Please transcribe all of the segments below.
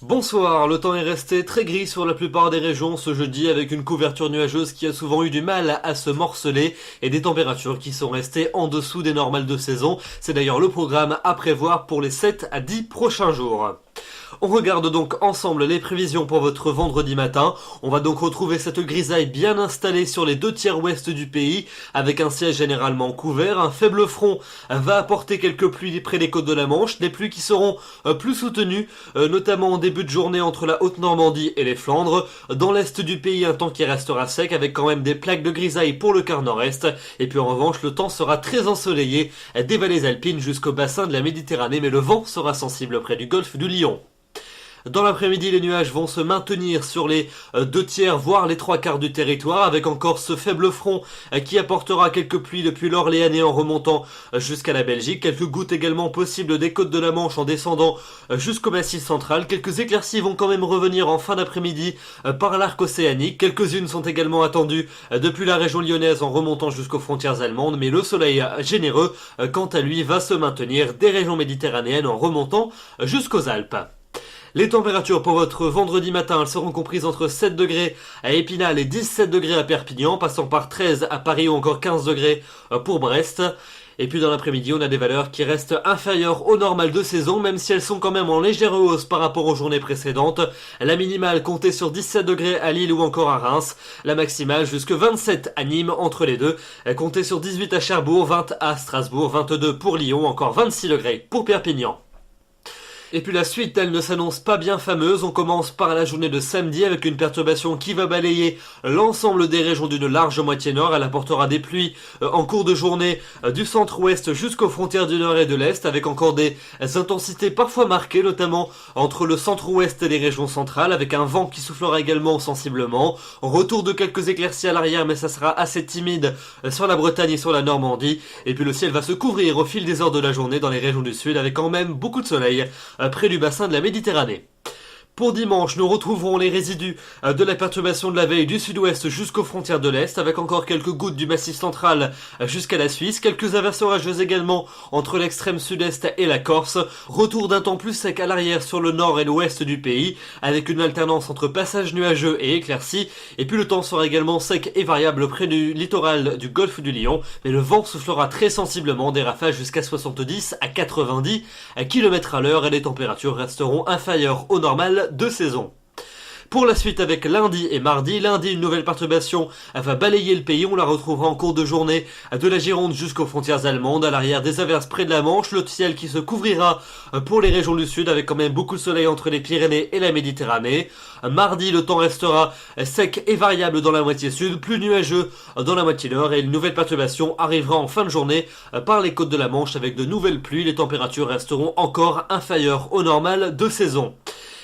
Bonsoir, le temps est resté très gris sur la plupart des régions ce jeudi avec une couverture nuageuse qui a souvent eu du mal à se morceler et des températures qui sont restées en dessous des normales de saison. C'est d'ailleurs le programme à prévoir pour les 7 à 10 prochains jours. On regarde donc ensemble les prévisions pour votre vendredi matin. On va donc retrouver cette grisaille bien installée sur les 2/3 ouest du pays, avec un ciel généralement couvert. Un faible front va apporter quelques pluies près des côtes de la Manche, des pluies qui seront plus soutenues, notamment en début de journée entre la Haute-Normandie et les Flandres. Dans l'est du pays, un temps qui restera sec, avec quand même des plaques de grisaille pour le quart nord-est. Et puis en revanche, le temps sera très ensoleillé, des vallées alpines jusqu'au bassin de la Méditerranée, mais le vent sera sensible près du golfe du Lion. Dans l'après-midi, les nuages vont se maintenir sur les 2/3, voire les 3/4 du territoire, avec encore ce faible front qui apportera quelques pluies depuis l'Orléanais en remontant jusqu'à la Belgique. Quelques gouttes également possibles des côtes de la Manche en descendant jusqu'au Massif central. Quelques éclaircies vont quand même revenir en fin d'après-midi par l'arc océanique. Quelques-unes sont également attendues depuis la région lyonnaise en remontant jusqu'aux frontières allemandes, mais le soleil généreux, quant à lui, va se maintenir des régions méditerranéennes en remontant jusqu'aux Alpes. Les températures pour votre vendredi matin, elles seront comprises entre 7 degrés à Épinal et 17 degrés à Perpignan, passant par 13 à Paris ou encore 15 degrés pour Brest. Et puis dans l'après-midi, on a des valeurs qui restent inférieures aux normales de saison, même si elles sont quand même en légère hausse par rapport aux journées précédentes. La minimale comptée sur 17 degrés à Lille ou encore à Reims. La maximale jusque 27 à Nîmes entre les deux. Comptée sur 18 à Cherbourg, 20 à Strasbourg, 22 pour Lyon, encore 26 degrés pour Perpignan. Et puis la suite, elle ne s'annonce pas bien fameuse. On commence par la journée de samedi avec une perturbation qui va balayer l'ensemble des régions d'une large moitié nord. Elle apportera des pluies en cours de journée du centre-ouest jusqu'aux frontières du nord et de l'est, avec encore des intensités parfois marquées, notamment entre le centre-ouest et les régions centrales, avec un vent qui soufflera également sensiblement. Retour de quelques éclaircies à l'arrière, mais ça sera assez timide sur la Bretagne et sur la Normandie. Et puis le ciel va se couvrir au fil des heures de la journée dans les régions du sud, avec quand même beaucoup de soleil près du bassin de la Méditerranée. Pour dimanche, nous retrouverons les résidus de la perturbation de la veille du sud-ouest jusqu'aux frontières de l'est, avec encore quelques gouttes du massif central jusqu'à la Suisse, quelques averses orageuses également entre l'extrême sud-est et la Corse, retour d'un temps plus sec à l'arrière sur le nord et l'ouest du pays, avec une alternance entre passages nuageux et éclaircies, et puis le temps sera également sec et variable près du littoral du golfe du Lion, mais le vent soufflera très sensiblement, des rafales jusqu'à 70 à 90 km à l'heure, et les températures resteront inférieures aux normales de saison. Pour la suite avec lundi et mardi, lundi une nouvelle perturbation va balayer le pays, on la retrouvera en cours de journée de la Gironde jusqu'aux frontières allemandes, à l'arrière des averses près de la Manche, le ciel qui se couvrira pour les régions du sud avec quand même beaucoup de soleil entre les Pyrénées et la Méditerranée. Mardi, le temps restera sec et variable dans la moitié sud, plus nuageux dans la moitié nord, et une nouvelle perturbation arrivera en fin de journée par les côtes de la Manche avec de nouvelles pluies. Les températures resteront encore inférieures aux normales de saison.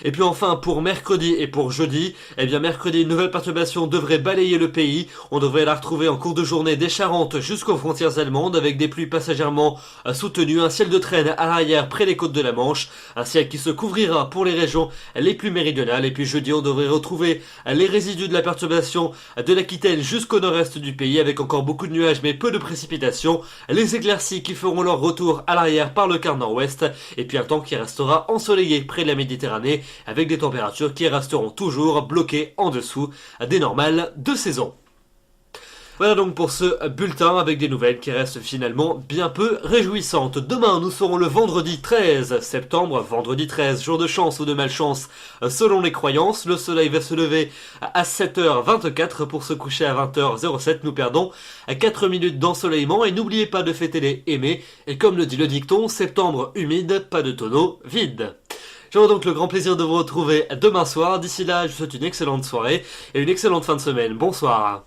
Et puis enfin, pour mercredi et pour jeudi, mercredi, une nouvelle perturbation devrait balayer le pays. On devrait la retrouver en cours de journée des Charentes jusqu'aux frontières allemandes, avec des pluies passagèrement soutenues, un ciel de traîne à l'arrière près des côtes de la Manche, un ciel qui se couvrira pour les régions les plus méridionales. Et puis jeudi, on devrait retrouver les résidus de la perturbation de l'Aquitaine jusqu'au nord-est du pays, avec encore beaucoup de nuages mais peu de précipitations, les éclaircies qui feront leur retour à l'arrière par le quart nord-ouest, et puis un temps qui restera ensoleillé près de la Méditerranée, avec des températures qui resteront toujours bloquées en dessous des normales de saison. Voilà donc pour ce bulletin avec des nouvelles qui restent finalement bien peu réjouissantes. Demain, nous serons le vendredi 13 septembre, vendredi 13, jour de chance ou de malchance selon les croyances. Le soleil va se lever à 7h24 pour se coucher à 20h07. Nous perdons 4 minutes d'ensoleillement et n'oubliez pas de fêter les aimés. Et comme le dit le dicton, septembre humide, pas de tonneau vide. J'aurai donc le grand plaisir de vous retrouver demain soir. D'ici là, je vous souhaite une excellente soirée et une excellente fin de semaine. Bonsoir.